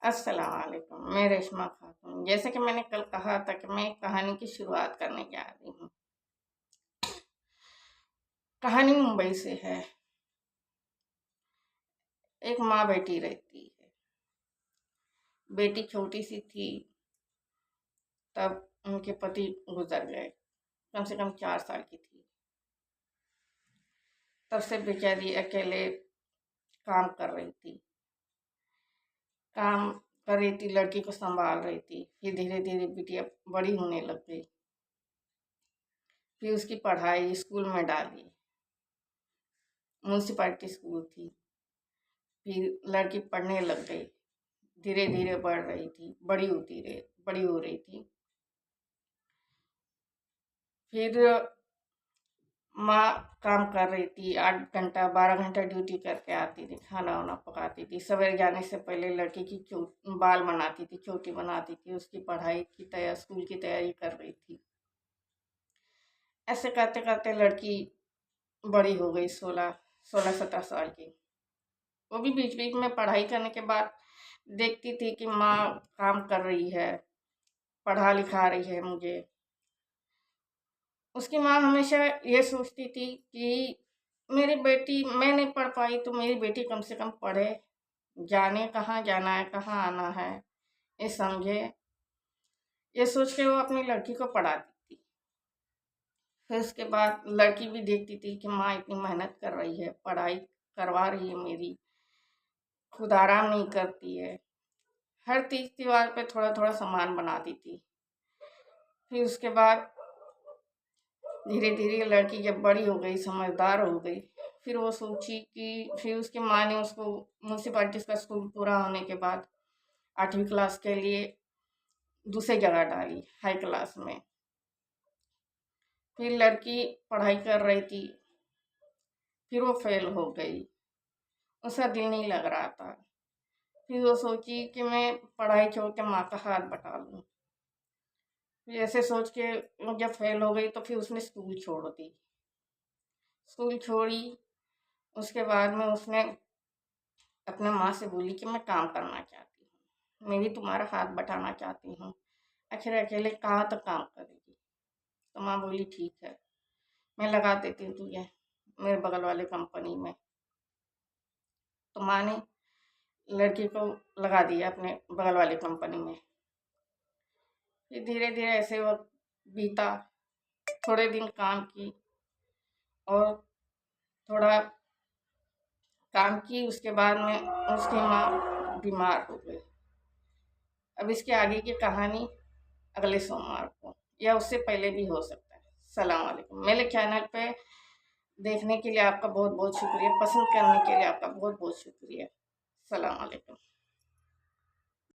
अस्सलाम वालेकुम। मैं रेशमा खातून। जैसे कि मैंने कल कहा था कि मैं एक कहानी की शुरुआत करने जा रही हूँ। कहानी मुंबई से है। एक माँ बेटी रहती है। बेटी छोटी सी थी तब उनके पति गुजर गए। कम से कम 4 साल की थी। तब से बेचारी अकेले काम कर रही थी। काम कर रही थी, लड़की को संभाल रही थी। फिर धीरे धीरे बिटिया बड़ी होने लग गई। फिर उसकी पढ़ाई स्कूल में डाली। म्यूनसिपालिटी स्कूल थी। फिर लड़की पढ़ने लग गई। धीरे धीरे बढ़ रही थी, बड़ी हो रही थी। फिर माँ काम कर रही थी, 8 घंटा 12 घंटा ड्यूटी करके आती थी, खाना वाना पकाती थी। सवेरे जाने से पहले लड़की की बाल बनाती थी, चोटी बनाती थी। उसकी पढ़ाई की तैयारी, स्कूल की तैयारी कर रही थी। ऐसे करते करते लड़की बड़ी हो गई, 16 17 साल की। वो भी बीच बीच में पढ़ाई करने के बाद देखती थी कि माँ काम कर रही है, पढ़ा लिखा रही है मुझे। उसकी माँ हमेशा ये सोचती थी कि मेरी बेटी, मैं नहीं पढ़ पाई तो मेरी बेटी कम से कम पढ़े, जाने कहाँ जाना है, कहाँ आना है, ये समझे। ये सोच के वो अपनी लड़की को पढ़ाती थी। फिर उसके बाद लड़की भी देखती थी कि माँ इतनी मेहनत कर रही है, पढ़ाई करवा रही है मेरी, खुद आराम नहीं करती है। हर तीज त्योहार पे थोड़ा थोड़ा सामान बनाती थी। फिर उसके बाद धीरे धीरे लड़की जब बड़ी हो गई, समझदार हो गई, फिर वो सोची कि फिर उसकी माँ ने उसको म्यूनसिपालिटी का स्कूल पूरा होने के बाद 8वीं क्लास के लिए दूसरी जगह डाली, हाई क्लास में। फिर लड़की पढ़ाई कर रही थी। फिर वो फेल हो गई। उसका दिल नहीं लग रहा था। फिर वो सोची कि मैं पढ़ाई छोड़ के माँ का हाथ बटा लूँ। फिर ऐसे सोच के जब फेल हो गई तो फिर उसने स्कूल छोड़ दी। स्कूल छोड़ी। उसके बाद में उसने अपने माँ से बोली कि मैं काम करना चाहती हूँ, मैं भी तुम्हारा हाथ बटाना चाहती हूँ, आखिर अकेले कहाँ तक काम करेगी। तो माँ बोली ठीक है, मैं लगा देती हूँ तुझे मेरे बगल वाले कंपनी में। तो माँ ने लड़की को लगा दिया अपने बगल वाली कंपनी में। फिर धीरे धीरे ऐसे वक्त बीता। थोड़े दिन काम की और थोड़ा काम की, उसके बाद में उसकी माँ बीमार हो गई। अब इसके आगे की कहानी अगले सोमवार को या उससे पहले भी हो सकता है। सलाम वालेकुम। मेरे चैनल पे देखने के लिए आपका बहुत बहुत शुक्रिया, पसंद करने के लिए आपका बहुत बहुत शुक्रिया। सलाम वालेकुम।